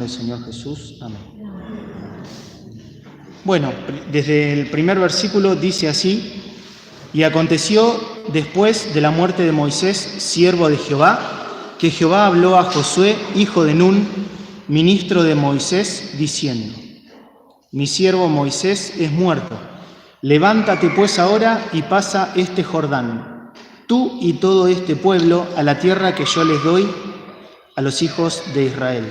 del Señor Jesús. Amén. Bueno, desde el primer versículo dice así: y aconteció después de la muerte de Moisés, siervo de Jehová, que Jehová habló a Josué, hijo de Nun, ministro de Moisés, diciendo: mi siervo Moisés es muerto. Levántate pues ahora y pasa este Jordán, tú y todo este pueblo, a la tierra que yo les doy a los hijos de Israel.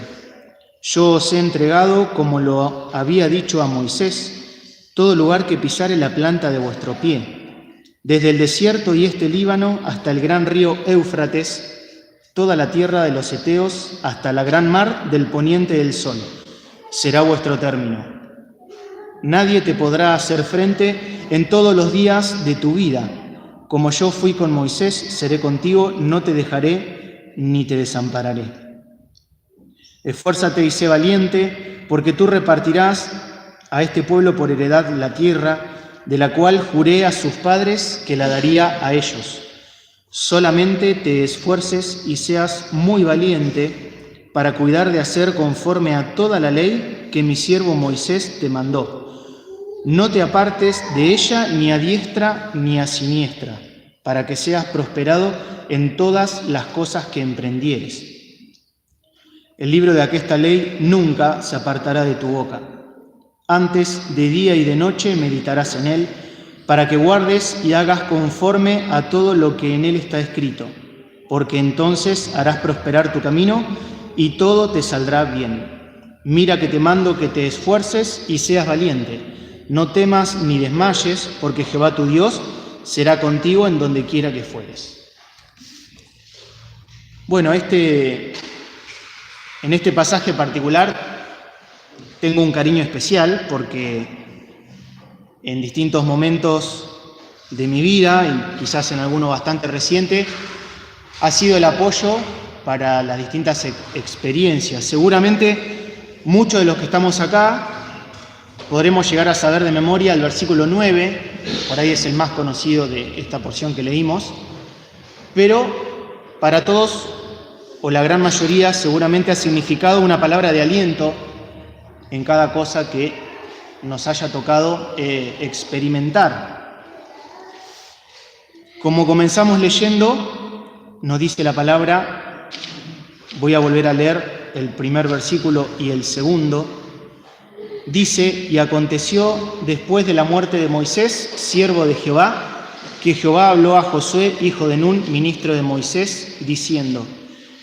Yo os he entregado, como lo había dicho a Moisés, todo lugar que pisare la planta de vuestro pie, desde el desierto y este Líbano hasta el gran río Éufrates, toda la tierra de los heteos hasta la gran mar del poniente del sol. Será vuestro término. Nadie te podrá hacer frente en todos los días de tu vida. Como yo fui con Moisés, seré contigo, no te dejaré ni te desampararé. Esfuérzate y sé valiente, porque tú repartirás a este pueblo por heredad la tierra, de la cual juré a sus padres que la daría a ellos. Solamente te esfuerces y seas muy valiente para cuidar de hacer conforme a toda la ley que mi siervo Moisés te mandó. No te apartes de ella ni a diestra ni a siniestra, para que seas prosperado en todas las cosas que emprendieres. El libro de aquesta ley nunca se apartará de tu boca. Antes de día y de noche meditarás en él, para que guardes y hagas conforme a todo lo que en él está escrito, porque entonces harás prosperar tu camino y todo te saldrá bien. Mira que te mando que te esfuerces y seas valiente. No temas ni desmayes, porque Jehová tu Dios será contigo en donde quiera que fueres. Bueno, en este pasaje particular tengo un cariño especial porque en distintos momentos de mi vida, y quizás en alguno bastante reciente, ha sido el apoyo para las distintas experiencias. Seguramente muchos de los que estamos acá podremos llegar a saber de memoria el versículo 9, por ahí es el más conocido de esta porción que leímos, pero para todos, o la gran mayoría, seguramente ha significado una palabra de aliento en cada cosa que nos haya tocado experimentar. Como comenzamos leyendo, nos dice la palabra, voy a volver a leer el primer versículo y el segundo, dice: y aconteció después de la muerte de Moisés, siervo de Jehová, que Jehová habló a Josué, hijo de Nun, ministro de Moisés, diciendo: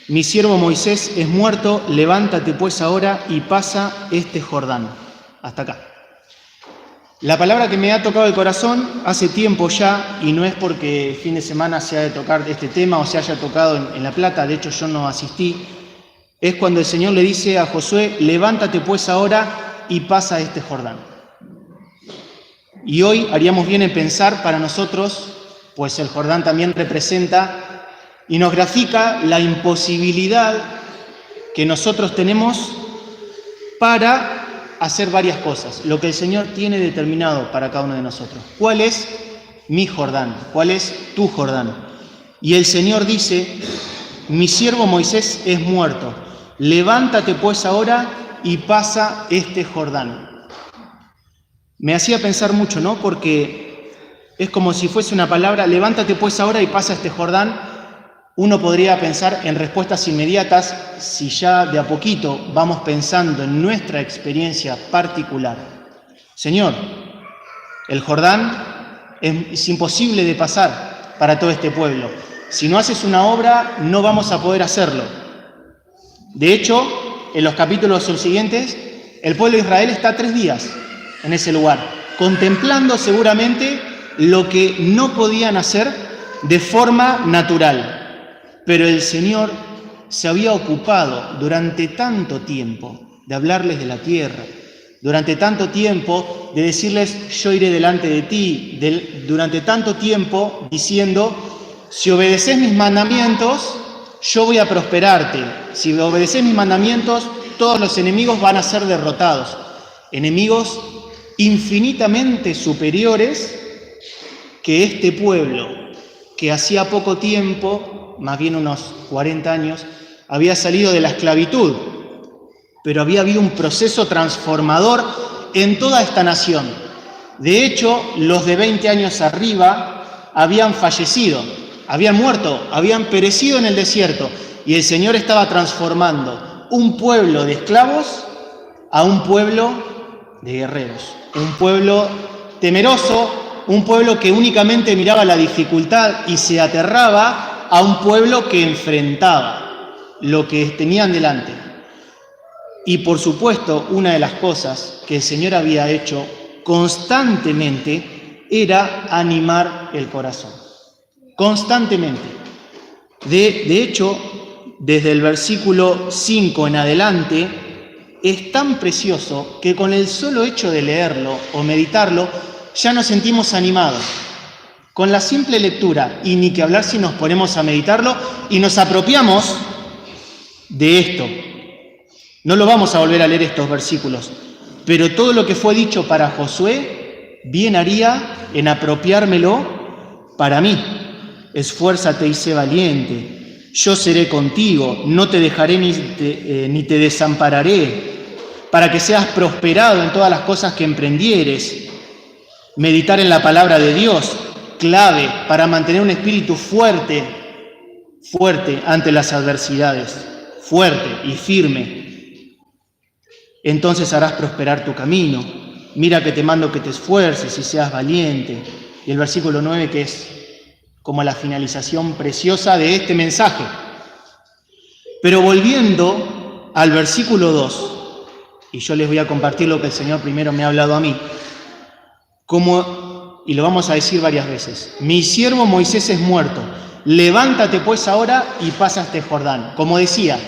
mi siervo Moisés es muerto, levántate pues ahora y pasa este Jordán. Hasta acá. La palabra que me ha tocado el corazón hace tiempo ya, y no es porque el fin de semana se ha de tocar este tema o se haya tocado en La Plata, de hecho yo no asistí, es cuando el Señor le dice a Josué: levántate pues ahora y pasa este Jordán. Y hoy haríamos bien en pensar para nosotros, pues el Jordán también representa y nos grafica la imposibilidad que nosotros tenemos para hacer varias cosas, lo que el Señor tiene determinado para cada uno de nosotros. ¿Cuál es mi Jordán? ¿Cuál es tu Jordán? Y el Señor dice: mi siervo Moisés es muerto, levántate pues ahora y pasa este Jordán. Me hacía pensar mucho, ¿no? Porque es como si fuese una palabra: levántate pues ahora y pasa este Jordán. Uno podría pensar en respuestas inmediatas si ya de a poquito vamos pensando en nuestra experiencia particular. Señor, el Jordán es imposible de pasar para todo este pueblo. Si no haces una obra, no vamos a poder hacerlo. De hecho, en los capítulos subsiguientes, el pueblo de Israel está 3 días en ese lugar, contemplando seguramente lo que no podían hacer de forma natural. Pero el Señor se había ocupado durante tanto tiempo de hablarles de la tierra, durante tanto tiempo de decirles: yo iré delante de ti, durante tanto tiempo diciendo: si obedeces mis mandamientos, yo voy a prosperarte. Si obedeces mis mandamientos, todos los enemigos van a ser derrotados. Enemigos infinitamente superiores que este pueblo, que hacía poco tiempo, más bien unos 40 años, había salido de la esclavitud. pero había habido un proceso transformador en toda esta nación. De hecho, los de 20 años arriba habían fallecido, habían muerto, habían perecido en el desierto, y el Señor estaba transformando un pueblo de esclavos a un pueblo de guerreros, un pueblo temeroso, un pueblo que únicamente miraba la dificultad y se aterraba, a un pueblo que enfrentaba lo que tenían delante. Y por supuesto, una de las cosas que el Señor había hecho constantemente era animar el corazón. Constantemente. De hecho, desde el versículo 5 en adelante, es tan precioso que con el solo hecho de leerlo o meditarlo, ya nos sentimos animados. Con la simple lectura, y ni que hablar si nos ponemos a meditarlo y nos apropiamos de esto. No lo vamos a volver a leer estos versículos, pero todo lo que fue dicho para Josué, bien haría en apropiármelo para mí. Esfuérzate y sé valiente, yo seré contigo, no te dejaré ni te desampararé, para que seas prosperado en todas las cosas que emprendieres. Meditar en la palabra de Dios, clave para mantener un espíritu fuerte ante las adversidades, fuerte y firme. Entonces harás prosperar tu camino. Mira que te mando que te esfuerces y seas valiente. Y el versículo 9, que es como la finalización preciosa de este mensaje. Pero volviendo al versículo 2, y yo les voy a compartir lo que el Señor primero me ha hablado a mí, y lo vamos a decir varias veces: mi siervo Moisés es muerto, levántate pues ahora y pasa este Jordán. Como decía,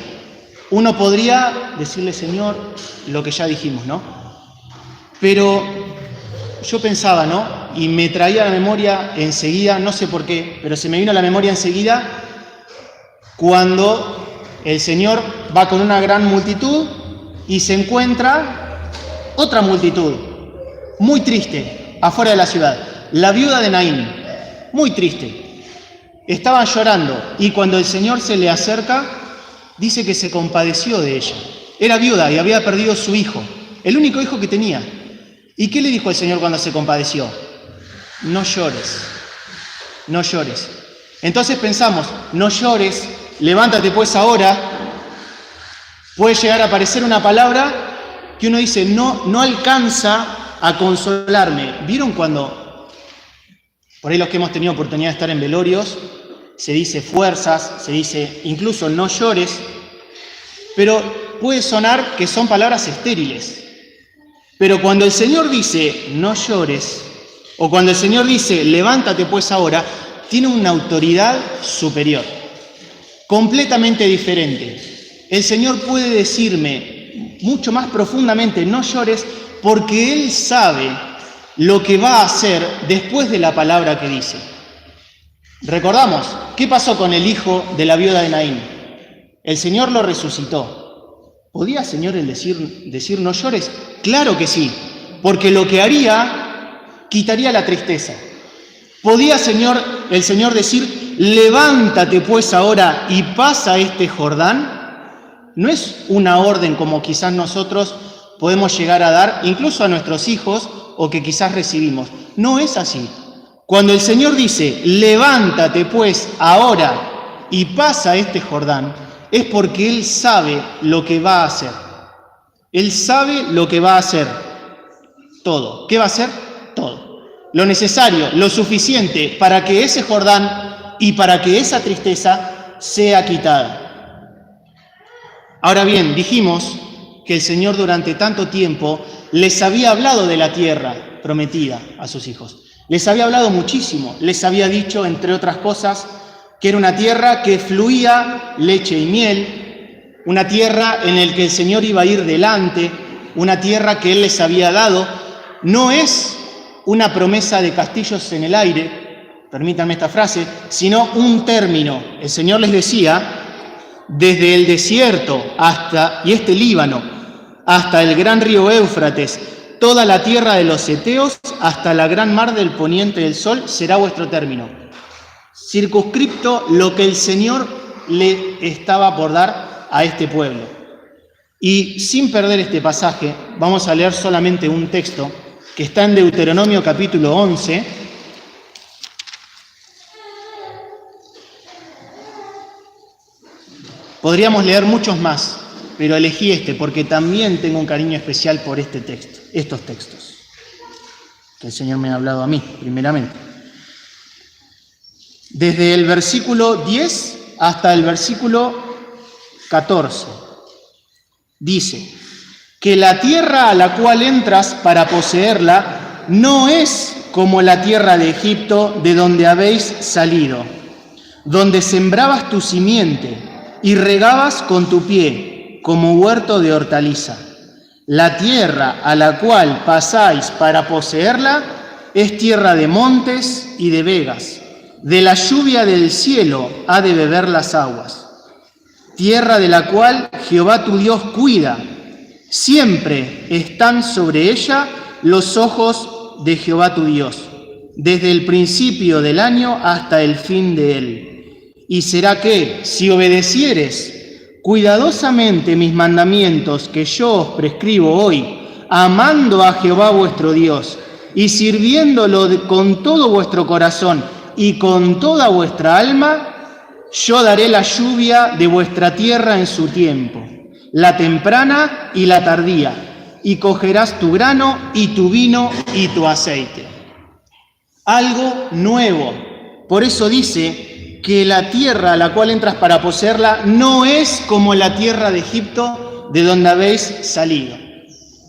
uno podría decirle, Señor, lo que ya dijimos, ¿no? Pero yo pensaba, ¿no? Y me traía a la memoria enseguida, no sé por qué, pero se me vino a la memoria enseguida cuando el Señor va con una gran multitud y se encuentra otra multitud, muy triste, afuera de la ciudad. La viuda de Naín, muy triste. Estaban llorando y cuando el Señor se le acerca, dice que se compadeció de ella. Era viuda y había perdido su hijo, el único hijo que tenía. ¿Y qué le dijo el Señor cuando se compadeció? No llores, no llores. Entonces pensamos, no llores, levántate pues ahora. Puede llegar a aparecer una palabra que uno dice, no alcanza a consolarme. ¿Vieron cuando, por ahí los que hemos tenido oportunidad de estar en velorios, se dice fuerzas, se dice incluso no llores, pero puede sonar que son palabras estériles. Pero cuando el Señor dice no llores, o cuando el Señor dice levántate pues ahora, tiene una autoridad superior, completamente diferente. El Señor puede decirme mucho más profundamente no llores, porque Él sabe lo que va a hacer después de la palabra que dice. Recordamos, ¿qué pasó con el hijo de la viuda de Naín? El Señor lo resucitó. ¿Podía, Señor, el decir no llores? Claro que sí, porque lo que haría quitaría la tristeza. ¿Podía, el Señor decir, levántate pues ahora y pasa este Jordán? No es una orden como quizás nosotros podemos llegar a dar, incluso a nuestros hijos, o que quizás recibimos. No es así. Cuando el Señor dice, levántate pues ahora y pasa este Jordán, es porque Él sabe lo que va a hacer. Él sabe lo que va a hacer. Todo. ¿Qué va a hacer? Todo. Lo necesario, lo suficiente para que ese Jordán y para que esa tristeza sea quitada. Ahora bien, dijimos que el Señor durante tanto tiempo les había hablado de la tierra prometida a sus hijos. Les había hablado muchísimo. Les había dicho, entre otras cosas, que era una tierra que fluía leche y miel, una tierra en la que el Señor iba a ir delante, una tierra que Él les había dado. No es una promesa de castillos en el aire, permítanme esta frase, sino un término. El Señor les decía, desde el desierto y este Líbano, hasta el gran río Éufrates, toda la tierra de los heteos, hasta la gran mar del poniente del sol, será vuestro término. Circunscripto lo que el Señor le estaba por dar a este pueblo. Y sin perder este pasaje, vamos a leer solamente un texto que está en Deuteronomio capítulo 11. Podríamos leer muchos más, pero elegí este porque también tengo un cariño especial por este texto, estos textos, que el Señor me ha hablado a mí, primeramente. Desde el versículo 10 hasta el versículo 14, dice que la tierra a la cual entras para poseerla no es como la tierra de Egipto de donde habéis salido, donde sembrabas tu simiente y regabas con tu pie como huerto de hortaliza. La tierra a la cual pasáis para poseerla es tierra de montes y de vegas. De la lluvia del cielo ha de beber las aguas. Tierra de la cual Jehová tu Dios cuida. Siempre están sobre ella los ojos de Jehová tu Dios, desde el principio del año hasta el fin de él. Y será que, si obedecieres cuidadosamente mis mandamientos que yo os prescribo hoy, amando a Jehová vuestro Dios y sirviéndolo con todo vuestro corazón y con toda vuestra alma, yo daré la lluvia de vuestra tierra en su tiempo, la temprana y la tardía, y cogerás tu grano y tu vino y tu aceite. Algo nuevo. Por eso dice que la tierra a la cual entras para poseerla no es como la tierra de Egipto de donde habéis salido.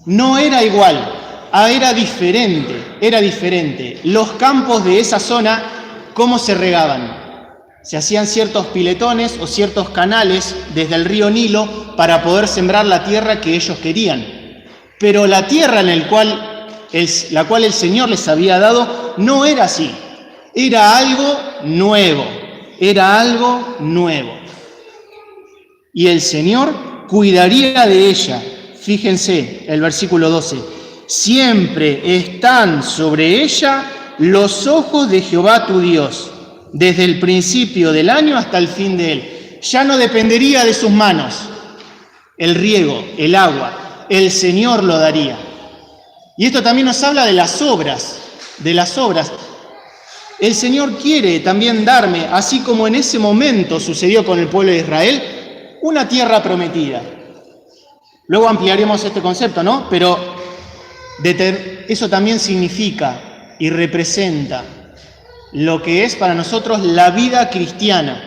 No era igual, era diferente. Los campos de esa zona, ¿cómo se regaban? Se hacían ciertos piletones o ciertos canales desde el río Nilo para poder sembrar la tierra que ellos querían. Pero la tierra la cual el Señor les había dado no era así. Era algo nuevo. Y el Señor cuidaría de ella. Fíjense el versículo 12. Siempre están sobre ella los ojos de Jehová tu Dios, desde el principio del año hasta el fin de él. Ya no dependería de sus manos el riego, el agua, el Señor lo daría. Y esto también nos habla de las obras. El Señor quiere también darme, así como en ese momento sucedió con el pueblo de Israel, una tierra prometida. Luego ampliaremos este concepto, ¿no? Pero eso también significa y representa lo que es para nosotros la vida cristiana.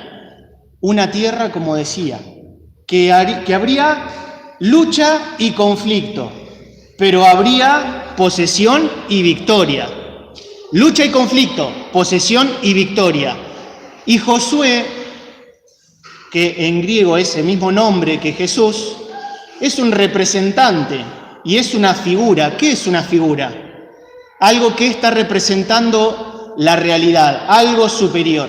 Una tierra, como decía, que habría lucha y conflicto, pero habría posesión y victoria. Lucha y conflicto, posesión y victoria. Y Josué, que en griego es el mismo nombre que Jesús, es un representante y es una figura. ¿Qué es una figura? Algo que está representando la realidad, algo superior.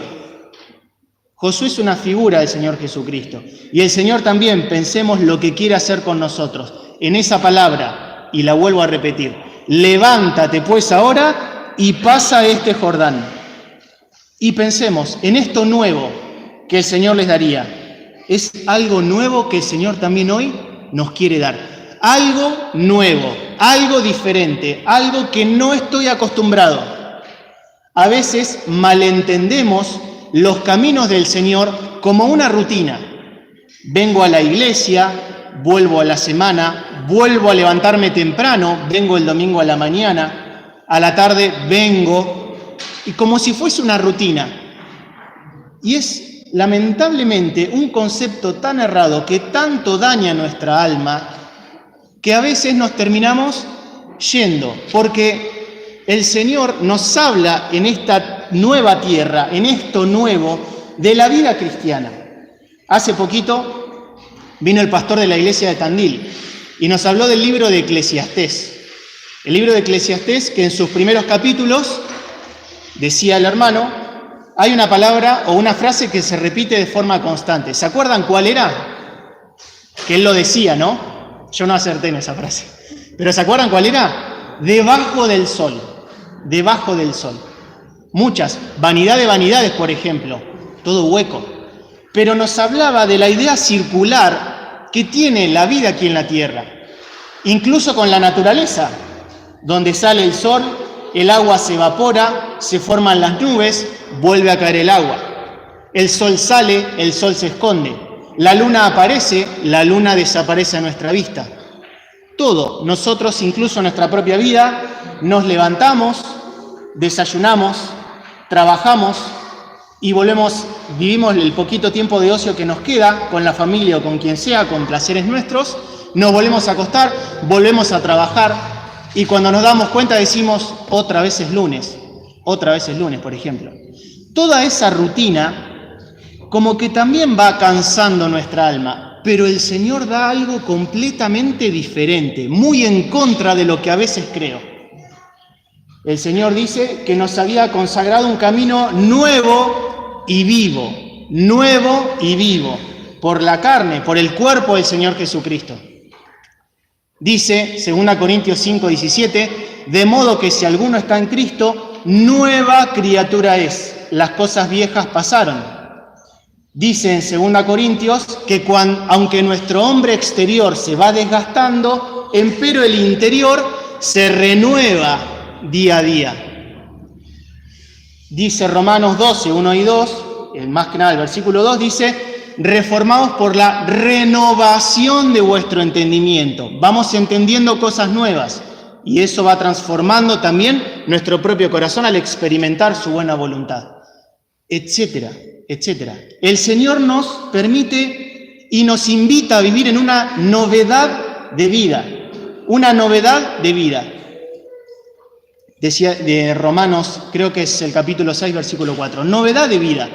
Josué es una figura del Señor Jesucristo. Y el Señor también, pensemos lo que quiere hacer con nosotros. En esa palabra, y la vuelvo a repetir, levántate pues ahora y pasa este Jordán. Y pensemos en esto nuevo que el Señor les daría. Es algo nuevo que el Señor también hoy nos quiere dar. Algo nuevo, algo diferente, algo que no estoy acostumbrado. A veces malentendemos los caminos del Señor como una rutina. Vengo a la iglesia, vuelvo a la semana, vuelvo a levantarme temprano, vengo el domingo a la mañana, a la tarde vengo, y como si fuese una rutina. Y es lamentablemente un concepto tan errado que tanto daña nuestra alma, que a veces nos terminamos yendo, porque el Señor nos habla en esta nueva tierra, en esto nuevo, de la vida cristiana. Hace poquito vino el pastor de la iglesia de Tandil y nos habló del libro de Eclesiastés. El libro de Eclesiastés, que en sus primeros capítulos, decía el hermano, hay una palabra o una frase que se repite de forma constante. ¿Se acuerdan cuál era? Que él lo decía, ¿no? Yo no acerté en esa frase. ¿Pero se acuerdan cuál era? Debajo del sol. Debajo del sol. Muchas. Vanidad de vanidades, por ejemplo. Todo hueco. Pero nos hablaba de la idea circular que tiene la vida aquí en la tierra, incluso con la naturaleza, donde sale el sol, el agua se evapora, se forman las nubes, vuelve a caer el agua. El sol sale, el sol se esconde. La luna aparece, la luna desaparece a nuestra vista. Todo, nosotros incluso en nuestra propia vida, nos levantamos, desayunamos, trabajamos y vivimos el poquito tiempo de ocio que nos queda con la familia o con quien sea, con placeres nuestros, nos volvemos a acostar, volvemos a trabajar y cuando nos damos cuenta decimos, otra vez es lunes, por ejemplo. Toda esa rutina como que también va cansando nuestra alma, pero el Señor da algo completamente diferente, muy en contra de lo que a veces creo. El Señor dice que nos había consagrado un camino nuevo y vivo, por la carne, por el cuerpo del Señor Jesucristo. Dice, 2 Corintios 5:17, de modo que si alguno está en Cristo, nueva criatura es, las cosas viejas pasaron. Dice en 2 Corintios que aunque nuestro hombre exterior se va desgastando, empero el interior se renueva día a día. Dice Romanos 12, 1 y 2, más que nada el versículo 2, dice, reformados por la renovación de vuestro entendimiento. Vamos entendiendo cosas nuevas y eso va transformando también nuestro propio corazón al experimentar su buena voluntad, etcétera, etcétera. El Señor nos permite y nos invita a vivir en una novedad de vida, Decía de Romanos, creo que es el capítulo 6, versículo 4, novedad de vida,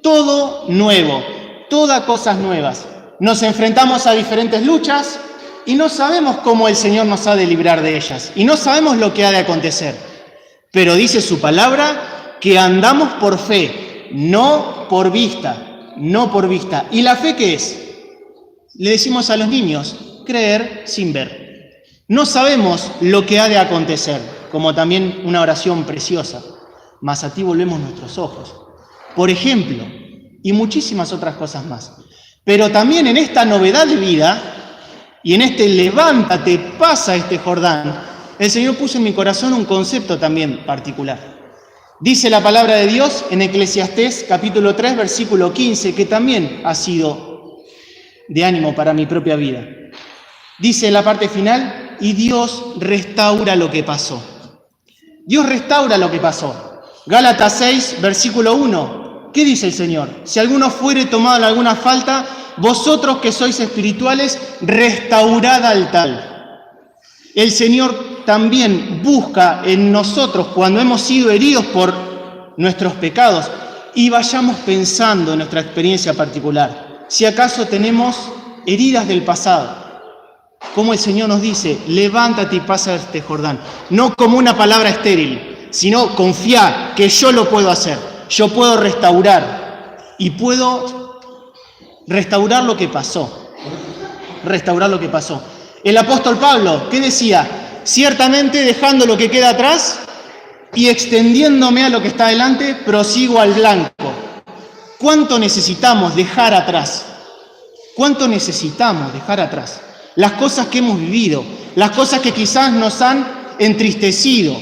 todo nuevo, todas cosas nuevas. Nos enfrentamos a diferentes luchas y no sabemos cómo el Señor nos ha de librar de ellas y no sabemos lo que ha de acontecer, pero dice su palabra que andamos por fe, no por vista. ¿Y la fe qué es? Le decimos a los niños, creer sin ver. No sabemos lo que ha de acontecer, como también una oración preciosa, mas a ti volvemos nuestros ojos. Por ejemplo, y muchísimas otras cosas más. Pero también en esta novedad de vida y en este levántate, pasa este Jordán, el Señor puso en mi corazón un concepto también particular. Dice la palabra de Dios en Eclesiastés capítulo 3, versículo 15, que también ha sido de ánimo para mi propia vida. Dice la parte final, y Dios restaura lo que pasó. Dios restaura lo que pasó. Gálatas 6, versículo 1. ¿Qué dice el Señor? Si alguno fuere tomado en alguna falta, vosotros que sois espirituales, restaurad al tal. El Señor también busca en nosotros, cuando hemos sido heridos por nuestros pecados, y vayamos pensando en nuestra experiencia particular, si acaso tenemos heridas del pasado, como el Señor nos dice, levántate y pasa este Jordán, no como una palabra estéril, sino confía que yo lo puedo hacer, yo puedo restaurar, y puedo restaurar lo que pasó, El apóstol Pablo, ¿qué decía? Ciertamente dejando lo que queda atrás y extendiéndome a lo que está adelante, prosigo al blanco. ¿Cuánto necesitamos dejar atrás? Las cosas que hemos vivido, las cosas que quizás nos han entristecido,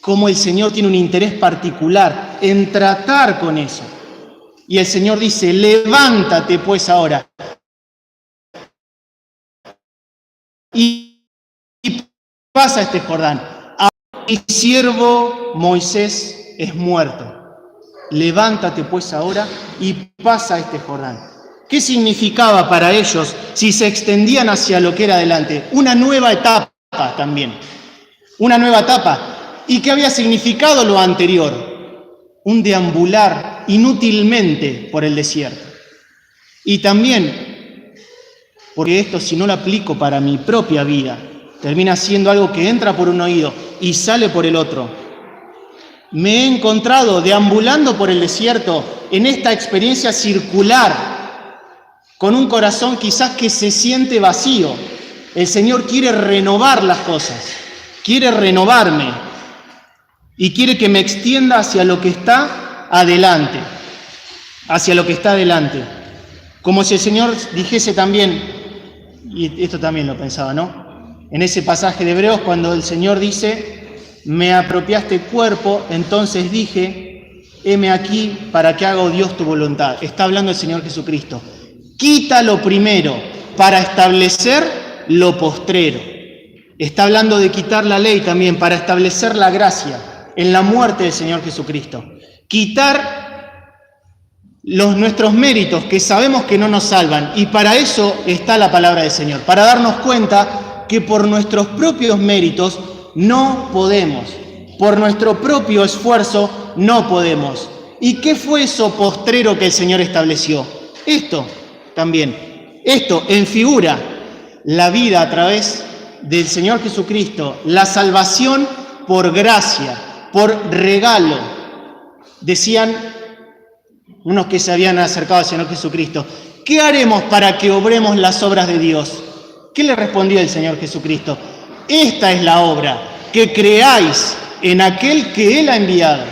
como el Señor tiene un interés particular en tratar con eso. Y el Señor dice, levántate pues ahora. Y pasa este Jordán. Mi siervo Moisés es muerto. Levántate pues ahora y pasa este Jordán. ¿Qué significaba para ellos si se extendían hacia lo que era adelante? Una nueva etapa también. Una nueva etapa. ¿Y qué había significado lo anterior? Un deambular inútilmente por el desierto. Y también, porque esto si no lo aplico para mi propia vida, termina siendo algo que entra por un oído y sale por el otro. Me he encontrado deambulando por el desierto en esta experiencia circular, con un corazón quizás que se siente vacío. El Señor quiere renovar las cosas, quiere renovarme y quiere que me extienda hacia lo que está adelante, Como si el Señor dijese también, y esto también lo pensaba, ¿no? En ese pasaje de Hebreos, cuando el Señor dice, me apropiaste cuerpo, entonces dije, heme aquí para que haga, oh Dios, tu voluntad. Está hablando el Señor Jesucristo. Quita lo primero para establecer lo postrero. Está hablando de quitar la ley también para establecer la gracia en la muerte del Señor Jesucristo. Quitar nuestros méritos que sabemos que no nos salvan, y para eso está la palabra del Señor, para darnos cuenta que por nuestros propios méritos no podemos, por nuestro propio esfuerzo no podemos. ¿Y qué fue eso postrero que el Señor estableció? Esto también, esto en figura, la vida a través del Señor Jesucristo, la salvación por gracia, por regalo. Decían unos que se habían acercado al Señor Jesucristo, ¿qué haremos para que obremos las obras de Dios? ¿Qué le respondió el Señor Jesucristo? Esta es la obra, que creáis en aquel que Él ha enviado.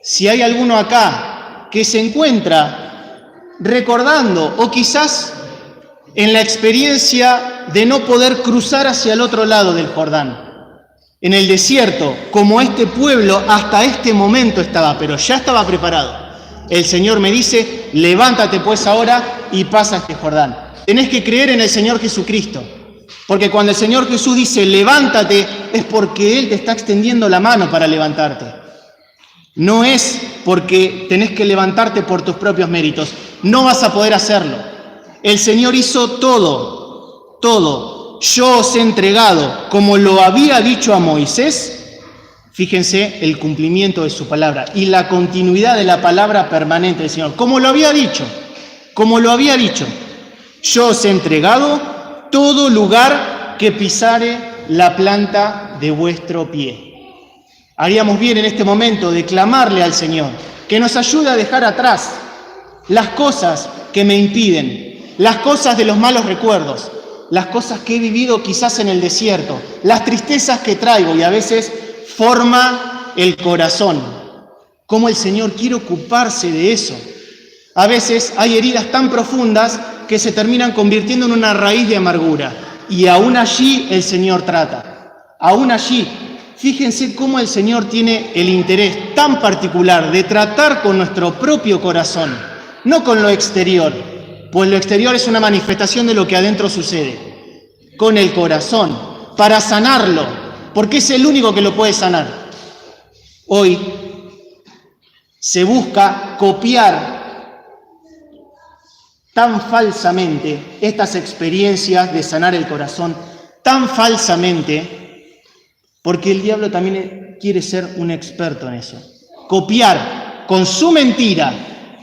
Si hay alguno acá que se encuentra recordando o quizás en la experiencia de no poder cruzar hacia el otro lado del Jordán, en el desierto, como este pueblo hasta este momento estaba, pero ya estaba preparado. El Señor me dice, levántate pues ahora y pasa este Jordán. Tenés que creer en el Señor Jesucristo, porque cuando el Señor Jesús dice, levántate, es porque Él te está extendiendo la mano para levantarte. No es porque tenés que levantarte por tus propios méritos. No vas a poder hacerlo. El Señor hizo todo, todo. Yo os he entregado, como lo había dicho a Moisés. Fíjense el cumplimiento de su palabra y la continuidad de la palabra permanente del Señor. Como lo había dicho, yo os he entregado todo lugar que pisare la planta de vuestro pie. Haríamos bien en este momento de clamarle al Señor, que nos ayude a dejar atrás las cosas que me impiden, las cosas de los malos recuerdos, las cosas que he vivido quizás en el desierto, las tristezas que traigo y a veces forma el corazón. Cómo el Señor quiere ocuparse de eso. A veces hay heridas tan profundas que se terminan convirtiendo en una raíz de amargura. Y aún allí el Señor trata. Aún allí, fíjense cómo el Señor tiene el interés tan particular de tratar con nuestro propio corazón, no con lo exterior, pues lo exterior es una manifestación de lo que adentro sucede. Con el corazón, para sanarlo, porque es el único que lo puede sanar. Hoy se busca copiar tan falsamente estas experiencias de sanar el corazón, tan falsamente, porque el diablo también quiere ser un experto en eso. Copiar con su mentira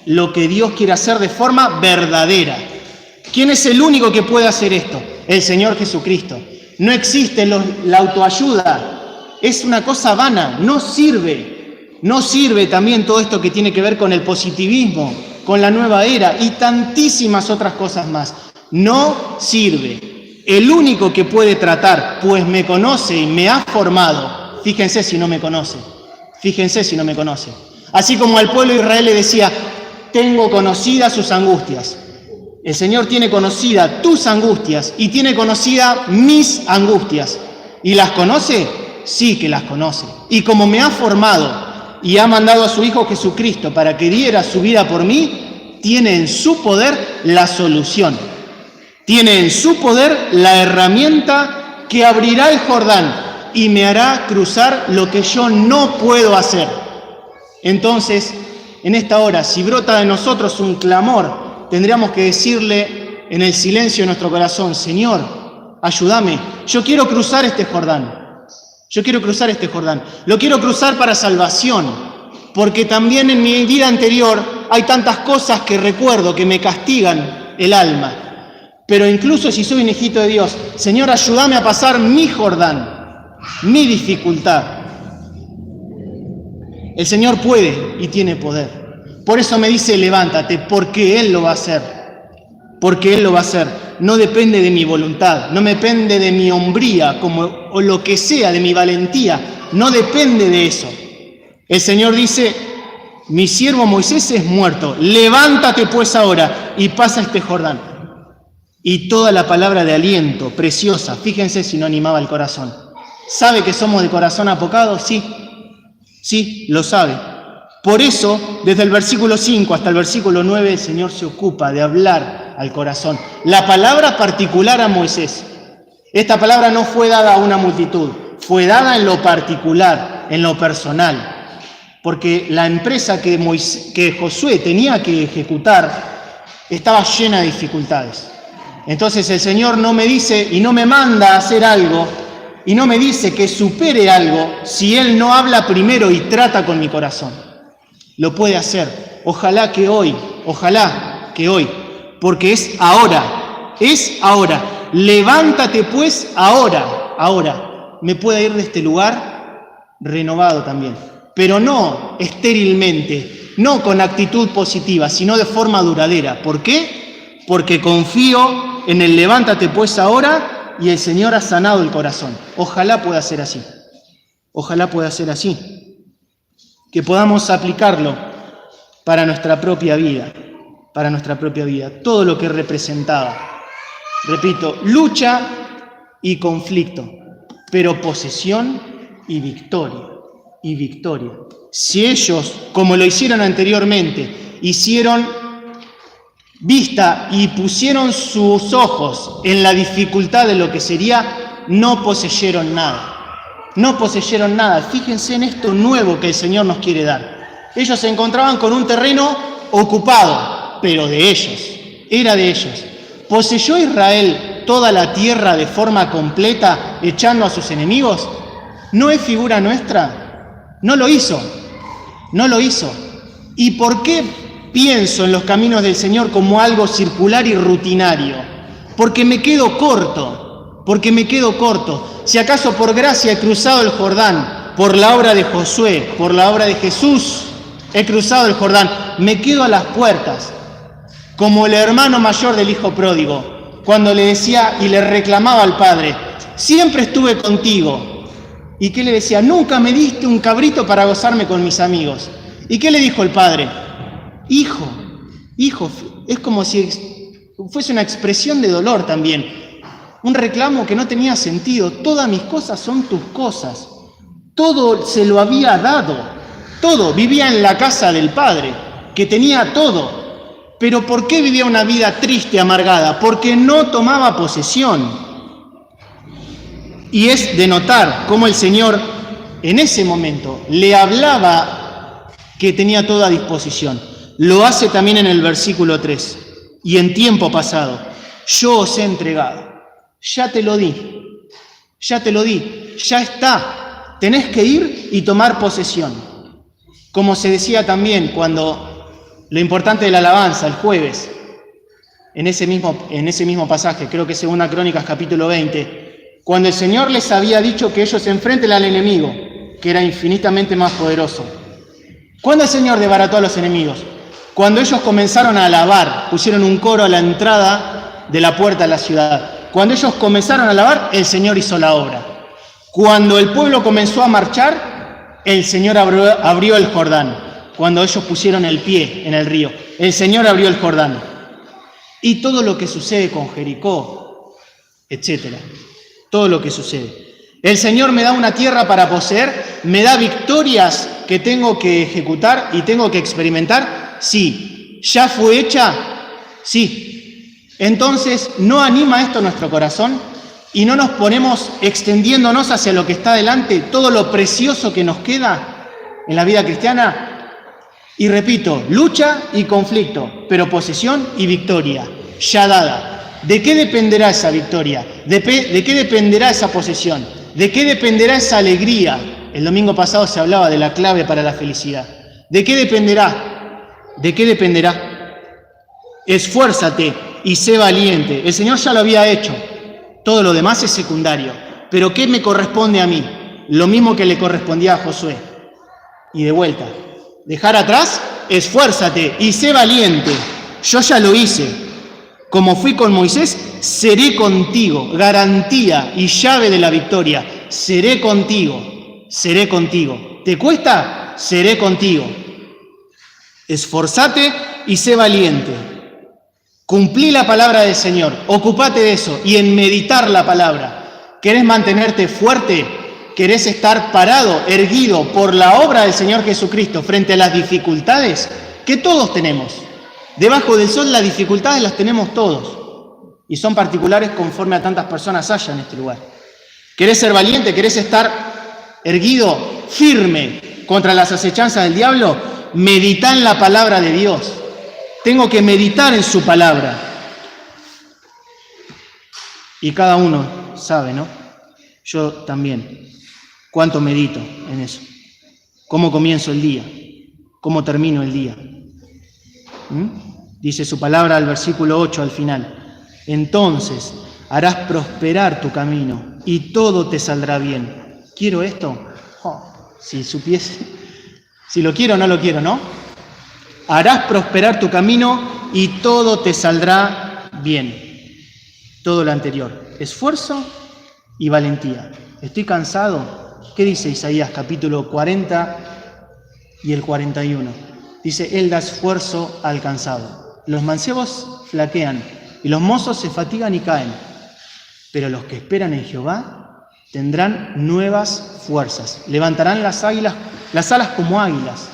lo que Dios quiere hacer de forma verdadera. ¿Quién es el único que puede hacer esto? El Señor Jesucristo. No existe la autoayuda, es una cosa vana, no sirve también todo esto que tiene que ver con el positivismo, con la nueva era y tantísimas otras cosas más. No sirve. El único que puede tratar, pues me conoce y me ha formado, fíjense si no me conoce, así como al pueblo de Israel le decía, tengo conocidas sus angustias. El Señor tiene conocida tus angustias y tiene conocida mis angustias. ¿Y las conoce? Sí que las conoce. Y como me ha formado y ha mandado a su Hijo Jesucristo para que diera su vida por mí, tiene en su poder la solución. Tiene en su poder la herramienta que abrirá el Jordán y me hará cruzar lo que yo no puedo hacer. Entonces, en esta hora, si brota de nosotros un clamor, tendríamos que decirle en el silencio de nuestro corazón, Señor, ayúdame, yo quiero cruzar este Jordán. Lo quiero cruzar para salvación, porque también en mi vida anterior hay tantas cosas que recuerdo que me castigan el alma. Pero incluso si soy un hijito de Dios, Señor, ayúdame a pasar mi Jordán, mi dificultad. El Señor puede y tiene poder. Por eso me dice, levántate, porque Él lo va a hacer. No depende de mi voluntad, no depende de mi hombría, o lo que sea, de mi valentía. No depende de eso. El Señor dice, mi siervo Moisés es muerto. Levántate pues ahora y pasa este Jordán. y toda la palabra de aliento, preciosa. Fíjense si no animaba el corazón. ¿Sabe que somos de corazón apocado? Sí, lo sabe. Por eso, desde el versículo 5 hasta el versículo 9, el Señor se ocupa de hablar al corazón. La palabra particular a Moisés. Esta palabra no fue dada a una multitud, fue dada en lo particular, en lo personal. Porque la empresa que Josué tenía que ejecutar estaba llena de dificultades. Entonces el Señor no me dice y no me manda a hacer algo y no me dice que supere algo si Él no habla primero y trata con mi corazón. Lo puede hacer. Ojalá que hoy, porque es ahora. Levántate pues ahora. Me pueda ir de este lugar renovado también, pero no estérilmente, no con actitud positiva, sino de forma duradera. ¿Por qué? Porque confío en el levántate pues ahora y el Señor ha sanado el corazón. Ojalá pueda ser así. Que podamos aplicarlo para nuestra propia vida. Todo lo que representaba. Repito, lucha y conflicto, pero posesión y victoria. Si ellos, como lo hicieron anteriormente, hicieron vista y pusieron sus ojos en la dificultad de lo que sería, no poseyeron nada. Fíjense en esto nuevo que el Señor nos quiere dar. Ellos se encontraban con un terreno ocupado, pero de ellos, era de ellos. ¿Poseyó Israel toda la tierra de forma completa, echando a sus enemigos? ¿No es figura nuestra? No lo hizo. ¿Y por qué pienso en los caminos del Señor como algo circular y rutinario? Porque me quedo corto. Si acaso por gracia he cruzado el Jordán, por la obra de Josué, por la obra de Jesús, he cruzado el Jordán, me quedo a las puertas, como el hermano mayor del hijo pródigo, cuando le decía y le reclamaba al padre, siempre estuve contigo. ¿Y qué le decía? Nunca me diste un cabrito para gozarme con mis amigos. ¿Y qué le dijo el padre? Hijo, es como si fuese una expresión de dolor también, un reclamo que no tenía sentido. Todas mis cosas son tus cosas, todo se lo había dado, todo, vivía en la casa del Padre, que tenía todo. Pero ¿por qué vivía una vida triste, amargada? Porque no tomaba posesión. Y es de notar cómo el Señor en ese momento le hablaba que tenía toda disposición. Lo hace también en el versículo 3. Y en tiempo pasado, yo os he entregado. Ya te lo di, ya está. Tenés que ir y tomar posesión. Como se decía también cuando lo importante de la alabanza, el jueves, en ese mismo pasaje, creo que es 2 Crónicas capítulo 20, cuando el Señor les había dicho que ellos se enfrenten al enemigo, que era infinitamente más poderoso. ¿Cuándo el Señor desbarató a los enemigos? Cuando ellos comenzaron a alabar, pusieron un coro a la entrada de la puerta de la ciudad. Cuando ellos comenzaron a alabar, el Señor hizo la obra. Cuando el pueblo comenzó a marchar, el Señor abrió el Jordán. Cuando ellos pusieron el pie en el río, el Señor abrió el Jordán. Y todo lo que sucede con Jericó, etcétera. Todo lo que sucede. El Señor me da una tierra para poseer, me da victorias que tengo que ejecutar y tengo que experimentar. Sí. ¿Ya fue hecha? Sí. Entonces, ¿no anima esto nuestro corazón? Y no nos ponemos extendiéndonos hacia lo que está delante, todo lo precioso que nos queda en la vida cristiana. Y repito, lucha y conflicto, pero posesión y victoria, ya dada. ¿De qué dependerá esa victoria? ¿De qué dependerá esa posesión? ¿De qué dependerá esa alegría? El domingo pasado se hablaba de la clave para la felicidad. ¿De qué dependerá? ¿De qué dependerá? Esfuérzate y sé valiente. El Señor ya lo había hecho. Todo lo demás es secundario. ¿Pero qué me corresponde a mí? Lo mismo que le correspondía a Josué. Y de vuelta, dejar atrás, esfuérzate y sé valiente. Yo ya lo hice. Como fui con Moisés, seré contigo. Garantía y llave de la victoria. Seré contigo. Seré contigo. ¿Te cuesta? Seré contigo. Esforzate y sé valiente. Cumplí la palabra del Señor, ocupate de eso y en meditar la palabra. ¿Querés mantenerte fuerte? ¿Querés estar parado, erguido por la obra del Señor Jesucristo frente a las dificultades que todos tenemos? Debajo del sol las dificultades las tenemos todos y son particulares conforme a tantas personas haya en este lugar. ¿Querés ser valiente? ¿Querés estar erguido, firme contra las acechanzas del diablo? Medita en la palabra de Dios. Tengo que meditar en su palabra. Y cada uno sabe, ¿no? Yo también. ¿Cuánto medito en eso? ¿Cómo comienzo el día? ¿Cómo termino el día? Dice su palabra al versículo 8 al final. Entonces harás prosperar tu camino y todo te saldrá bien. ¿Quiero esto? Si supiese, si lo quiero o no lo quiero, ¿no? Harás prosperar tu camino y todo te saldrá bien. Todo lo anterior. Esfuerzo y valentía. ¿Estoy cansado? ¿Qué dice Isaías capítulo 40 y el 41? Dice, Él da esfuerzo al cansado. Los mancebos flaquean y los mozos se fatigan y caen. Pero los que esperan en Jehová tendrán nuevas fuerzas. Levantarán las alas como águilas.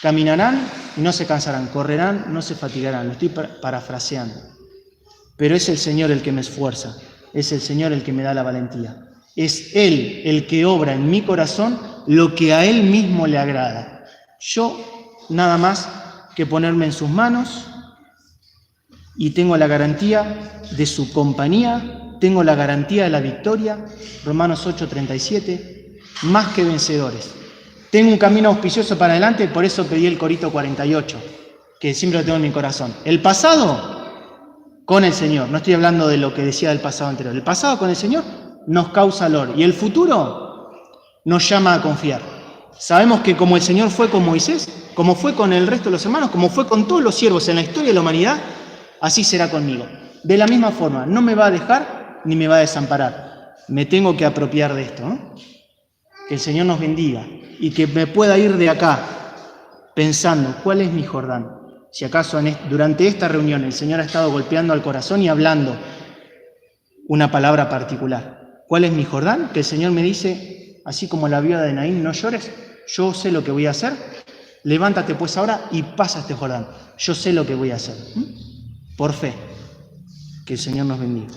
Caminarán y no se cansarán. Correrán, no se fatigarán. Lo estoy parafraseando. Pero es el Señor el que me esfuerza. Es el Señor el que me da la valentía. Es Él el que obra en mi corazón lo que a Él mismo le agrada. Yo nada más que ponerme en sus manos y tengo la garantía de su compañía, tengo la garantía de la victoria. Romanos 8:37, más que vencedores. Tengo un camino auspicioso para adelante, por eso pedí el corito 48, que siempre lo tengo en mi corazón. El pasado con el Señor, no estoy hablando de lo que decía del pasado anterior. El pasado con el Señor nos causa dolor y el futuro nos llama a confiar. Sabemos que como el Señor fue con Moisés, como fue con el resto de los hermanos, como fue con todos los siervos en la historia de la humanidad, así será conmigo. De la misma forma, no me va a dejar ni me va a desamparar. Me tengo que apropiar de esto, ¿no? Que el Señor nos bendiga y que me pueda ir de acá pensando, ¿cuál es mi Jordán? Si acaso durante esta reunión el Señor ha estado golpeando al corazón y hablando una palabra particular. ¿Cuál es mi Jordán? Que el Señor me dice, así como la viuda de Naín, no llores, yo sé lo que voy a hacer, levántate pues ahora y pasa este Jordán. Yo sé lo que voy a hacer. Por fe. Que el Señor nos bendiga.